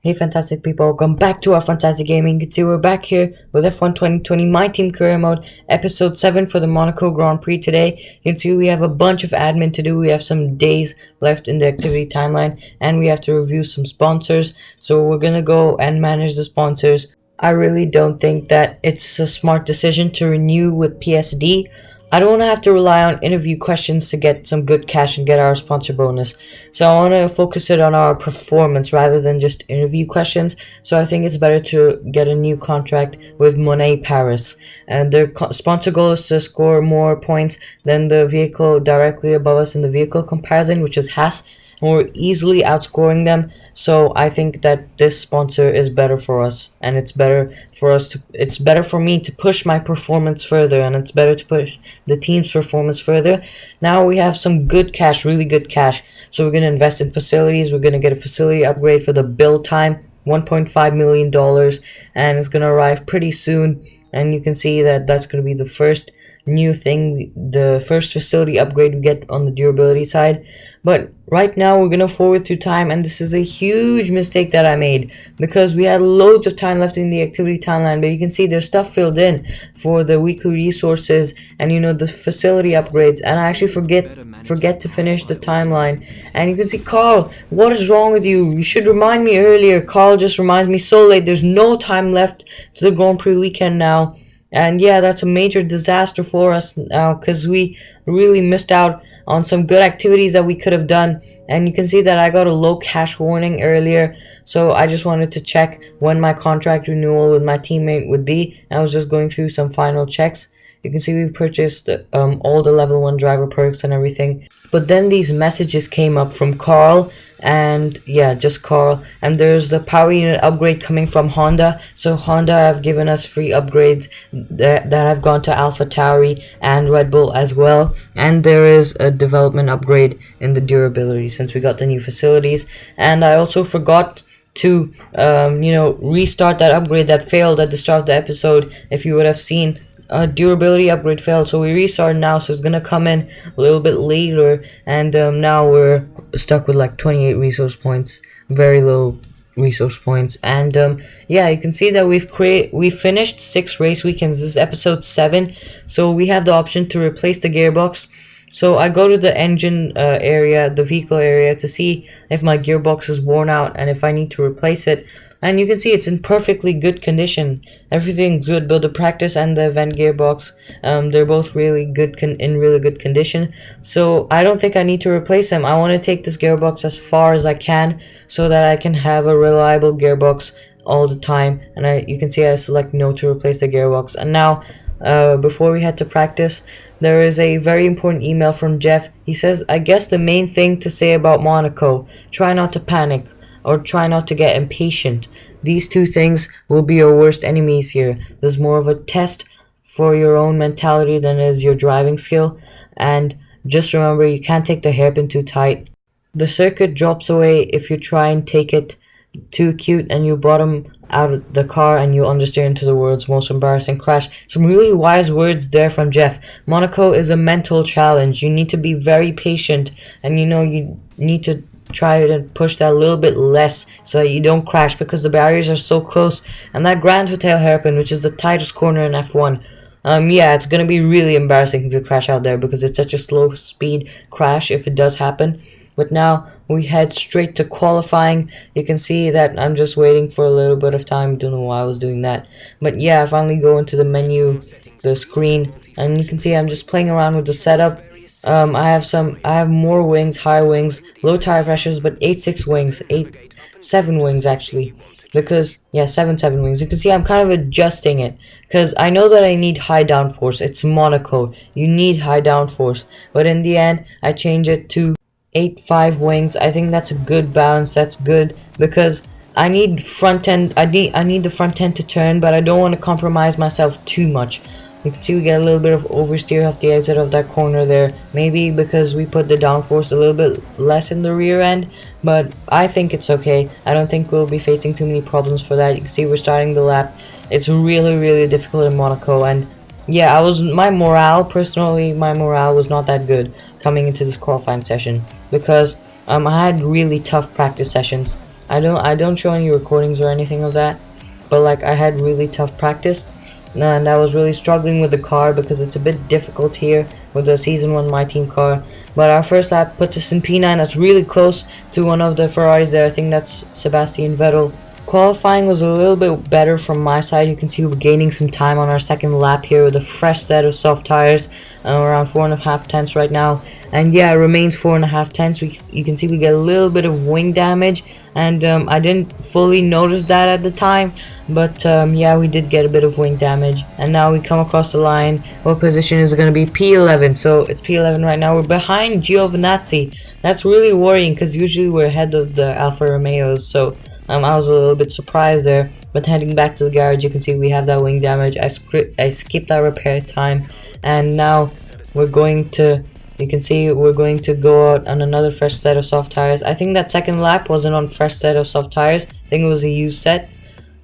Hey fantastic people, welcome back to F1ntastic Gaming. You can see we're back here with F1 2020 My Team Career Mode, episode 7 for the Monaco Grand Prix today. You can see we have a bunch of admin to do. We have some days left in the activity timeline and we have to review some sponsors. So we're gonna go and manage the sponsors. I really don't think that it's a smart decision to renew with PSD. I don't want to have to rely on interview questions to get some good cash and get our sponsor bonus. So I want to focus it on our performance rather than just interview questions. So I think it's better to get a new contract with Monaco Paris. And their sponsor goal is to score more points than the vehicle directly above us in the vehicle comparison, which is Haas. And we're easily outscoring them. So I think that this sponsor is better for us, and it's better for me to push my performance further, and it's better to push the team's performance further. Now we have some good cash, really good cash. So we're going to invest in facilities. We're going to get a facility upgrade for the build time, $1.5 million, and it's going to arrive pretty soon. And you can see that that's going to be the first new thing, the first facility upgrade we get on the durability side. But right now we're gonna forward through time, and this is a huge mistake that I made because we had loads of time left in the activity timeline, but you can see there's stuff filled in for the weekly resources and the facility upgrades, and I actually forget to finish the timeline. And you can see, Carl, what is wrong with you? You should remind me earlier. Carl just reminds me so late. There's no time left to the Grand Prix weekend now. And yeah, that's a major disaster for us now because we really missed out on some good activities that we could have done. And you can see that I got a low cash warning earlier, so I just wanted to check when my contract renewal with my teammate would be. I was just going through some final checks. You can see we purchased all the level 1 driver perks and everything. But then these messages came up from Carl, and yeah, just Carl, and there's the power unit upgrade coming from Honda. So Honda have given us free upgrades that have gone to AlphaTauri and Red Bull as well, and there is a development upgrade in the durability since we got the new facilities. And I also forgot to restart that upgrade that failed at the start of the episode. If you would have seen, a durability upgrade failed, so we restart now, so it's gonna come in a little bit later. And now we're stuck with like 28 resource points, very low resource points. And yeah, you can see that we finished 6 race weekends. This is episode 7, so we have the option to replace the gearbox. So I go to the engine area, the vehicle area, to see if my gearbox is worn out and if I need to replace it. And you can see it's in perfectly good condition. Everything's good, both the practice and the event gearbox. They're both really good in really good condition. So I don't think I need to replace them. I want to take this gearbox as far as I can so that I can have a reliable gearbox all the time. And you can see I select no to replace the gearbox. And now, before we head to practice, there is a very important email from Jeff. He says, I guess the main thing to say about Monaco, try not to panic or try not to get impatient. These two things will be your worst enemies here. There's more of a test for your own mentality than is your driving skill. And just remember, you can't take the hairpin too tight. The circuit drops away if you try and take it too cute, and you bottom out of the car and you understeer into the world's most embarrassing crash. Some really wise words there from Jeff. Monaco is a mental challenge. You need to be very patient, and you need to try to push that a little bit less so that you don't crash, because the barriers are so close. And that Grand Hotel hairpin, which is the tightest corner in F1, yeah, it's gonna be really embarrassing if you crash out there because it's such a slow speed crash if it does happen. But now we head straight to qualifying. You can see that I'm just waiting for a little bit of time. Don't know why I was doing that. But yeah, I finally go into the menu, the screen, and you can see I'm just playing around with the setup. I have more wings, higher wings, low tire pressures, but 8.6 wings, 7 wings actually, because yeah, 7 wings. You can see I'm kind of adjusting it because I know that I need high downforce. It's Monaco, you need high downforce, but in the end I change it to 8.5 wings. I think that's a good balance. That's good because I need front end. I need the front end to turn, but I don't want to compromise myself too much. You can see we get a little bit of oversteer off the exit of that corner there. Maybe because we put the downforce a little bit less in the rear end, but I think it's okay. I don't think we'll be facing too many problems for that. You can see we're starting the lap. It's really difficult in Monaco, and yeah, my morale was not that good coming into this qualifying session because I had really tough practice sessions. I don't show any recordings or anything of that, but like I had really tough practice, and I was really struggling with the car because it's a bit difficult here with the season 1 my team car. But our first lap puts us in P9. That's really close to one of the Ferraris there. I think that's Sebastian Vettel. Qualifying was a little bit better from my side. You can see we're gaining some time on our second lap here with a fresh set of soft tires, around 4.5 tenths right now. And yeah, it remains 4.5 tenths. You can see we get a little bit of wing damage, and I didn't fully notice that at the time, but yeah, we did get a bit of wing damage. And now we come across the line. What position is it going to be? P11. So it's P11 right now. We're behind Giovinazzi. That's really worrying because usually we're ahead of the Alfa Romeos. So I was a little bit surprised there. But heading back to the garage, you can see we have that wing damage. I skipped that repair time, and now we're going to. You can see we're going to go out on another fresh set of soft tires. I think that second lap wasn't on fresh set of soft tires. I think it was a used set.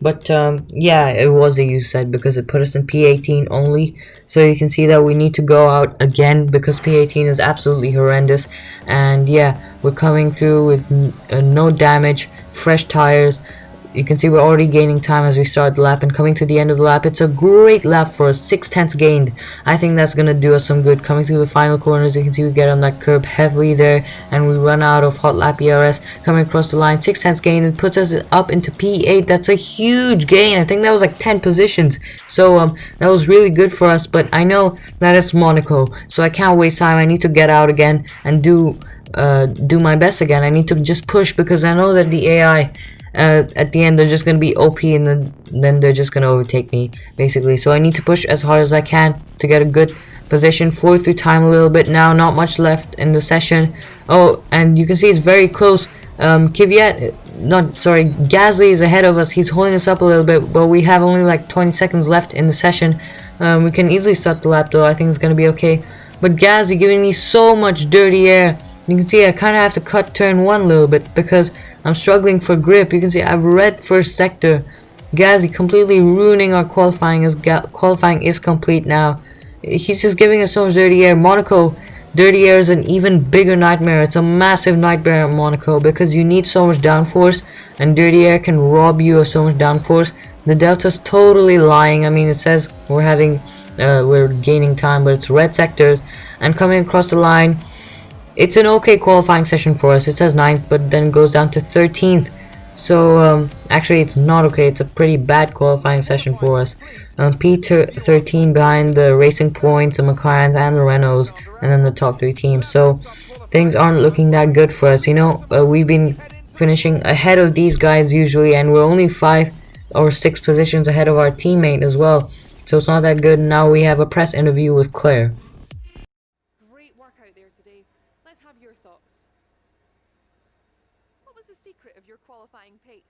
But yeah, it was a used set because it put us in P18 only. So you can see that we need to go out again because P18 is absolutely horrendous. And yeah, we're coming through with no damage, fresh tires. You can see we're already gaining time as we start the lap, and coming to the end of the lap, it's a great lap for us, 6 tenths gained. I think that's going to do us some good. Coming through the final corners, you can see we get on that curb heavily there, and we run out of hot lap ERS. Coming across the line, 6 tenths gained, it puts us up into P8. That's a huge gain. I think that was like 10 positions. So that was really good for us, but I know that it's Monaco, so I can't waste time. I need to get out again and do my best again. I need to just push because I know that the AI at the end they're just gonna be OP, and then they're just gonna overtake me basically. So I need to push as hard as I can to get a good position. 4 through time a little bit now, not much left in the session. Oh, and you can see it's very close. Gasly is ahead of us. He's holding us up a little bit, but we have only like 20 seconds left in the session. We can easily start the lap though. I think it's gonna be okay. But Gasly giving me so much dirty air. You can see I kind of have to cut turn 1 a little bit because I'm struggling for grip. You can see I've read first sector. Gasly completely ruining our qualifying as qualifying is complete now. He's just giving us so much dirty air. Monaco, dirty air is an even bigger nightmare. It's a massive nightmare at Monaco because you need so much downforce, and dirty air can rob you of so much downforce. The delta's totally lying. I mean, it says we're gaining time, but it's red sectors. And coming across the line, it's an okay qualifying session for us. It says 9th, but then goes down to 13th. So actually it's not okay. It's a pretty bad qualifying session for us. P13 behind the Racing Points, the McLarens, and the Renaults, and then the top 3 teams. So things aren't looking that good for us. You know, we've been finishing ahead of these guys usually, and we're only 5 or 6 positions ahead of our teammate as well. So it's not that good. Now we have a press interview with Claire. Great work out there today. Let's have your thoughts. What was the secret of your qualifying pace?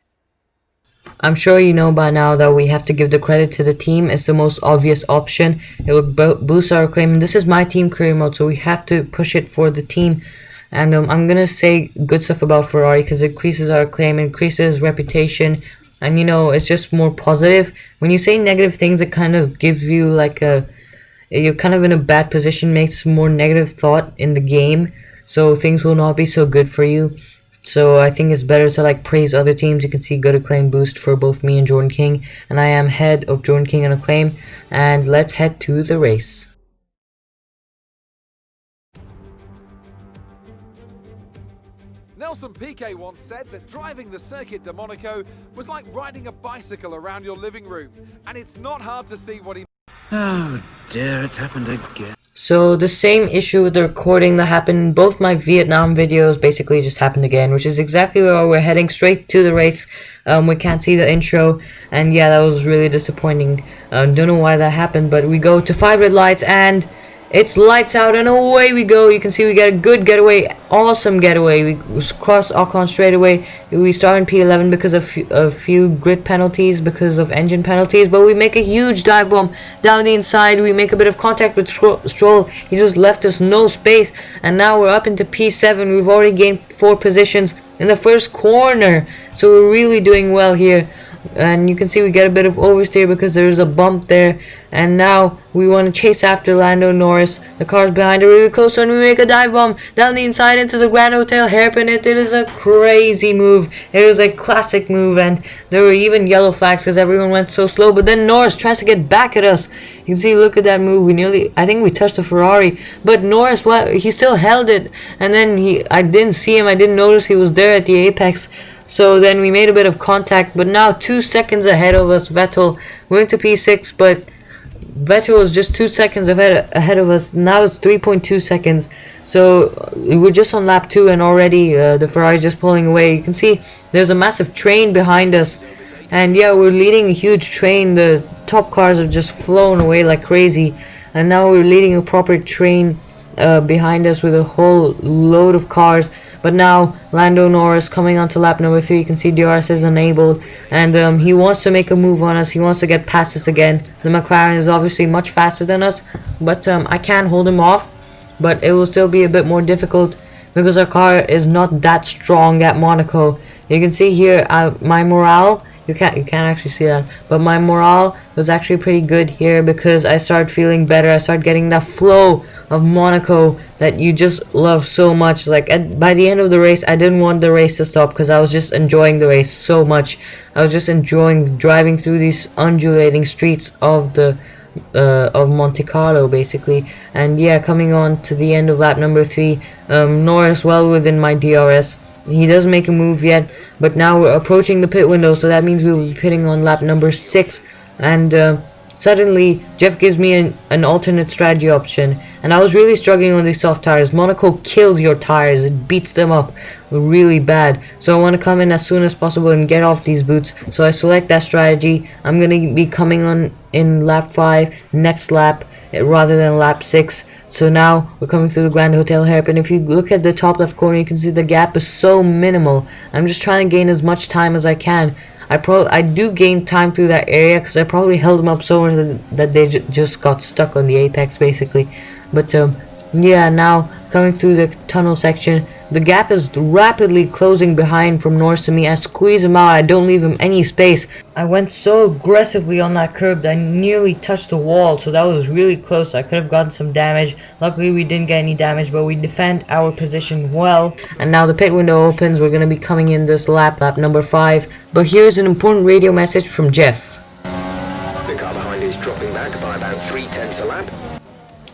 I'm sure you know by now that we have to give the credit to the team. It's the most obvious option. It will boost our acclaim. This is my team career mode, so we have to push it for the team. And I'm gonna say good stuff about Ferrari because it increases our acclaim, increases reputation, and you know, it's just more positive. When you say negative things, it kind of gives you like you're kind of in a bad position, makes more negative thought in the game, so things will not be so good for you. So I think it's better to like praise other teams. You can see good acclaim boost for both me and Jordan King, and I am head of Jordan King in acclaim. And let's head to the race. Nelson Piquet once said that driving the Circuit de Monaco was like riding a bicycle around your living room, and it's not hard to see what he... Oh dear, it's happened again. So the same issue with the recording that happened in both my Vietnam videos basically just happened again, which is exactly where we're heading straight to the race. We can't see the intro, and yeah, that was really disappointing. Don't know why that happened, but we go to 5 red lights and it's lights out and away we go. You can see we get a good getaway, awesome getaway. We cross Ocon straight away. We start in P11 because of a few grid penalties, because of engine penalties, but we make a huge dive bomb down the inside. We make a bit of contact with Stroll. He just left us no space, and now we're up into P7. We've already gained 4 positions in the first corner, so we're really doing well here. and you can see we get a bit of oversteer because there's a bump there, and now we want to chase after Lando Norris. The car's behind are really close, and we make a dive bomb down the inside into the Grand Hotel hairpin. It is a crazy move. It was a classic move, and there were even yellow flags because everyone went so slow, but then Norris tries to get back at us. You can see, look at that move. I think we touched the Ferrari, but Norris, he still held it, and then I didn't see him. I didn't notice he was there at the apex. So then we made a bit of contact, but now 2 seconds ahead of us. Vettel went to P6, but Vettel was just 2 seconds ahead of us. Now it's 3.2 seconds. So we're just on lap 2, and already the Ferrari is just pulling away. You can see there's a massive train behind us, and yeah, we're leading a huge train. The top cars have just flown away like crazy, and now we're leading a proper train behind us with a whole load of cars. But now Lando Norris coming onto lap number 3. You can see DRS is enabled, and he wants to make a move on us. He wants to get past us again. The McLaren is obviously much faster than us, but I can hold him off, but it will still be a bit more difficult because our car is not that strong at Monaco. You can see here my morale, you can't actually see that, but my morale was actually pretty good here because I started feeling better. I started getting that flow of Monaco that you just love so much. Like by the end of the race, I didn't want the race to stop because I was just enjoying the race so much. I was just enjoying driving through these undulating streets of Monte Carlo basically. And yeah, coming on to the end of lap number 3, Norris well within my DRS. He doesn't make a move yet, but now we're approaching the pit window, so that means we'll be pitting on lap number 6, and suddenly Jeff gives me an alternate strategy option, and I was really struggling on these soft tires. Monaco kills your tires, it beats them up really bad, so I want to come in as soon as possible and get off these boots, so I select that strategy. I'm going to be coming on in lap 5 next lap rather than lap 6. So now we're coming through the Grand Hotel hairpin. If you look at the top left corner, you can see the gap is so minimal. I'm just trying to gain as much time as I can. I do gain time through that area because I probably held them up so much that they just got stuck on the apex basically. But yeah, now coming through the tunnel section, the gap is rapidly closing behind from Norris to me. I squeeze him out, I don't leave him any space. I went so aggressively on that curb that I nearly touched the wall, so that was really close. I could have gotten some damage. Luckily we didn't get any damage, but we defend our position well. And now the pit window opens. We're going to be coming in this lap number 5. But here's an important radio message from Jeff. The car behind is dropping back by about 0.3 a lap.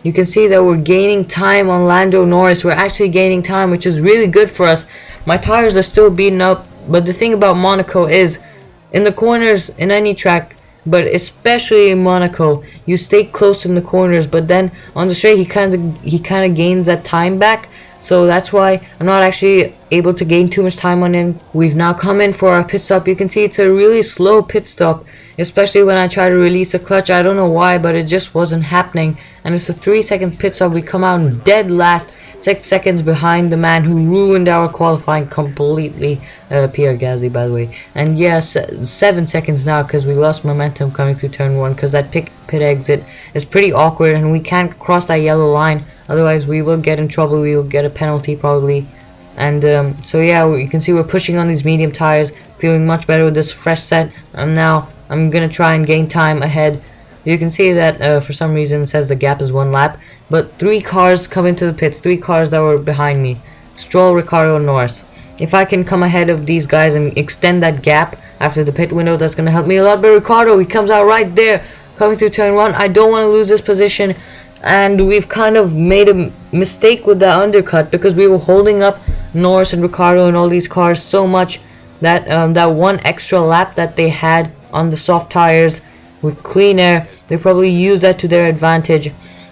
You can see that we're gaining time on Lando Norris. We're actually gaining time, which is really good for us. My tires are still beaten up, but the thing about Monaco is, in the corners, in any track, but especially in Monaco, you stay close in the corners, but then on the straight he kind of gains that time back. So that's why I'm not actually able to gain too much time on him. We've now come in for our pit stop. You can see it's a really slow pit stop, especially when I try to release the clutch. I don't know why, but it just wasn't happening. And it's a 3-second pit stop. We come out dead last, 6 seconds behind the man who ruined our qualifying completely, Pierre Gasly, by the way. And yes, 7 seconds now because we lost momentum coming through turn 1 because that pit exit is pretty awkward and we can't cross that yellow line. Otherwise we will get in trouble. We will get a penalty probably. And so yeah, you can see we're pushing on these medium tires, feeling much better with this fresh set. And now I'm gonna try and gain time ahead. You can see that for some reason it says the gap is 1 lap, but 3 cars come into the pits, 3 cars that were behind me: Stroll, Ricciardo, and Norris. If I can come ahead of these guys and extend that gap after the pit window, that's gonna help me a lot. But Ricciardo, he comes out right there coming through turn 1. I don't want to lose this position, and we've kind of made a mistake with that undercut because we were holding up Norris and Ricciardo and all these cars so much that that 1 extra lap that they had on the soft tires with clean air, they probably used that to their advantage.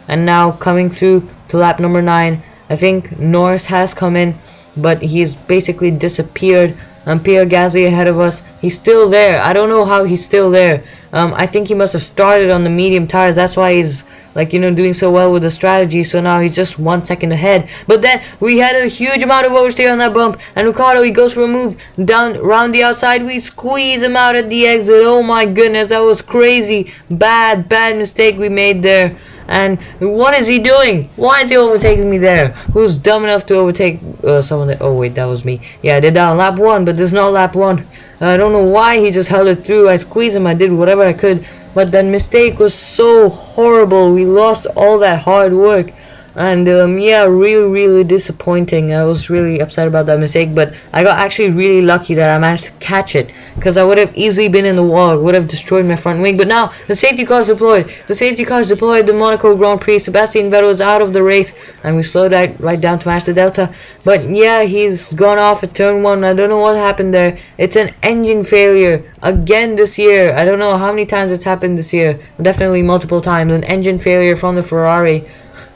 And now coming through to lap number 9, I think Norris has come in, but he's basically disappeared. Pierre Gasly ahead of us, he's still there. I don't know how he's still there. I think he must have started on the medium tires, that's why he's like, you know, doing so well with the strategy. So now he's just 1 second ahead. But then we had a huge amount of oversteer on that bump, and Ricciardo, he goes for a move down around the outside. We squeeze him out at the exit. Oh my goodness, that was crazy. Bad mistake we made there. And what is he doing? Why is he overtaking me there? Who's dumb enough to overtake someone that... Oh wait, that was me. Yeah, I did that on lap 1, but there's no lap 1. I don't know why he just held it through. I squeezed him, I did whatever I could, but that mistake was so horrible. We lost all that hard work. And yeah, really disappointing. I was really upset about that mistake, but I got actually really lucky that I managed to catch it, because I would have easily been in the wall, would have destroyed my front wing. But now the safety car is deployed. The safety car is deployed. The Monaco Grand Prix. Sebastian Vettel is out of the race, and we slowed right down to match the Delta. But yeah, he's gone off at turn 1. I don't know what happened there. It's an engine failure again this year. I don't know how many times it's happened this year. Definitely multiple times. An engine failure from the Ferrari.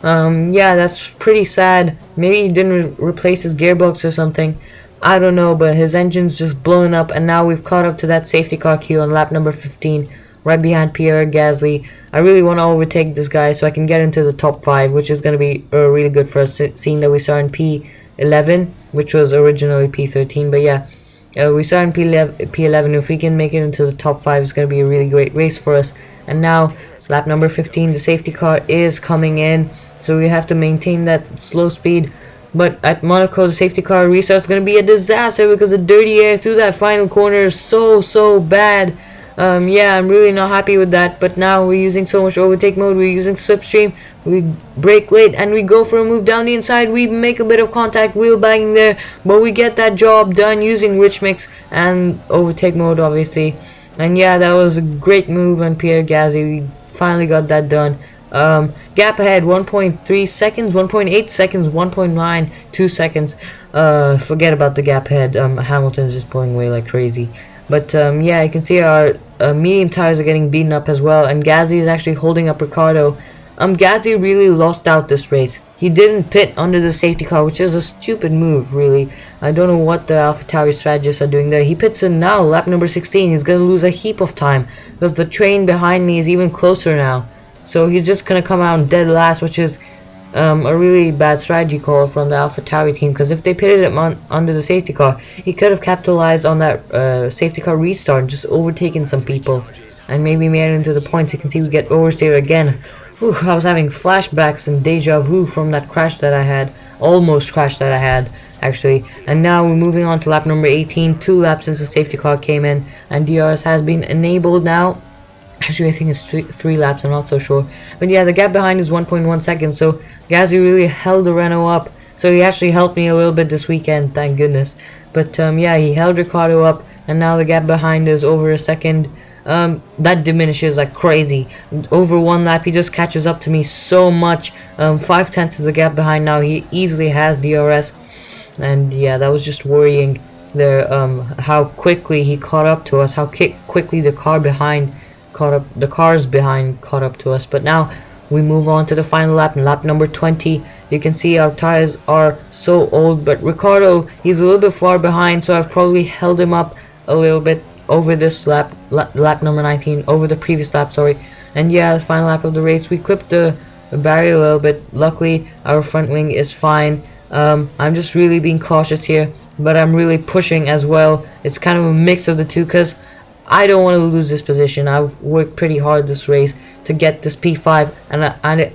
Yeah, that's pretty sad. Maybe he didn't replace his gearbox or something. I don't know, but his engine's just blowing up, and now we've caught up to that safety car queue on lap number 15, right behind Pierre Gasly. I really want to overtake this guy so I can get into the top 5, which is going to be really good for us, seeing that we started in P11, which was originally P13, but yeah. We started in P11. If we can make it into the top 5, it's going to be a really great race for us. And now, lap number 15, the safety car is coming in, so we have to maintain that slow speed. But at Monaco, the safety car restart is going to be a disaster, because the dirty air through that final corner is so bad. Yeah, I'm really not happy with that. But now we're using so much overtake mode. We're using slipstream. We brake late and we go for a move down the inside. We make a bit of contact, wheel banging there, but we get that job done using rich mix and overtake mode, obviously. And yeah, that was a great move on Pierre Gasly. We finally got that done. Gap ahead 1.3 seconds, 1.8 seconds, 1.9, 2 seconds. Forget about the gap ahead. Hamilton's just pulling away like crazy. But yeah, you can see our medium tires are getting beaten up as well, and Gasly is actually holding up Ricardo. Gasly really lost out this race. He didn't pit under the safety car, which is a stupid move, really. I don't know what the AlphaTauri strategists are doing there. He pits in now, lap number 16. He's going to lose a heap of time, because the train behind me is even closer now. So he's just going to come out dead last, which is a really bad strategy call from the AlphaTauri team, because if they pitted him under the safety car, he could have capitalized on that safety car restart and just overtaken some people and maybe made it into the points. You can see we get oversteer again. Whew, I was having flashbacks and deja vu from that crash that I had, almost crash that I had actually. And now we're moving on to lap number 18, 2 laps since the safety car came in, and DRS has been enabled now. Actually, I think it's 3 laps, I'm not so sure. But yeah, the gap behind is 1.1 seconds, so Gasly really held the Renault up. So he actually helped me a little bit this weekend, thank goodness. But yeah, he held Ricardo up, and now the gap behind is over a second. That diminishes like crazy. Over 1 lap, he just catches up to me so much. 5/10 is the gap behind now. He easily has DRS. And yeah, that was just worrying there, how quickly he caught up to us, how quickly the cars behind caught up to us. But now we move on to the final lap, lap number 20. You can see our tires are so old, but Ricardo, he's a little bit far behind, so I've probably held him up a little bit over this lap number 19, over the previous lap, sorry. And yeah, the final lap of the race, we clipped the barrier a little bit. Luckily, our front wing is fine. I'm just really being cautious here, but I'm really pushing as well. It's kind of a mix of the two, because I don't want to lose this position. I've worked pretty hard this race to get this P5, and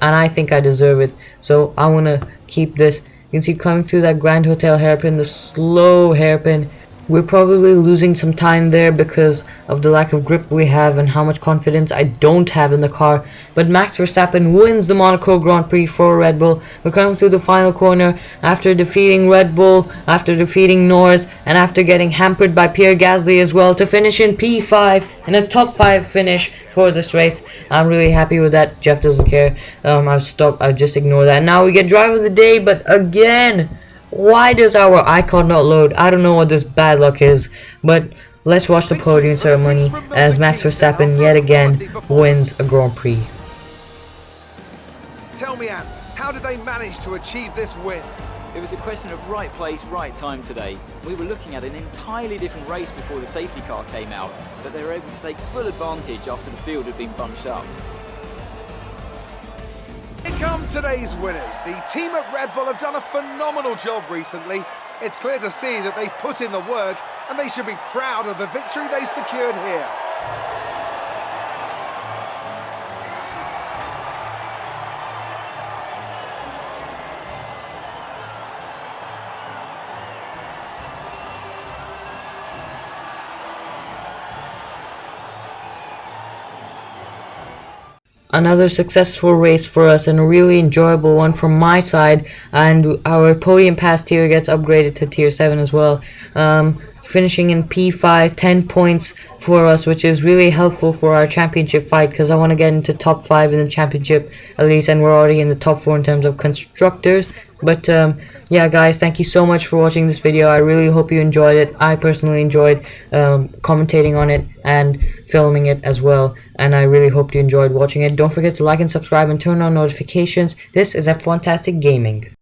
I think I deserve it. So I want to keep this. You can see coming through that Grand Hotel hairpin, the slow hairpin. We're probably losing some time there because of the lack of grip we have and how much confidence I don't have in the car. But Max Verstappen wins the Monaco Grand Prix for Red Bull. We're coming through the final corner after defeating Red Bull, after defeating Norris, and after getting hampered by Pierre Gasly as well, to finish in P5 and a top 5 finish for this race. I'm really happy with that. Jeff doesn't care. I'll just ignore that. Now we get driver of the day, but again, why does our icon not load? I don't know what this bad luck is, but let's watch the podium ceremony as Max Verstappen yet again wins a Grand Prix. Tell me, Ant, how did they manage to achieve this win? It was a question of right place, right time today. We were looking at an entirely different race before the safety car came out, but they were able to take full advantage after the field had been bunched up. Here come today's winners. The team at Red Bull have done a phenomenal job recently. It's clear to see that they've put in the work, and they should be proud of the victory they secured here. Another successful race for us and a really enjoyable one from my side, and our podium pass tier gets upgraded to tier 7 as well. Finishing in P5, 10 points for us, which is really helpful for our championship fight, because I want to get into top 5 in the championship at least, and we're already in the top 4 in terms of constructors. But yeah guys, thank you so much for watching this video. I really hope you enjoyed it. I personally enjoyed commentating on it and filming it as well, and I really hope you enjoyed watching it. Don't forget to like and subscribe and turn on notifications. This is F1ntastic Gaming.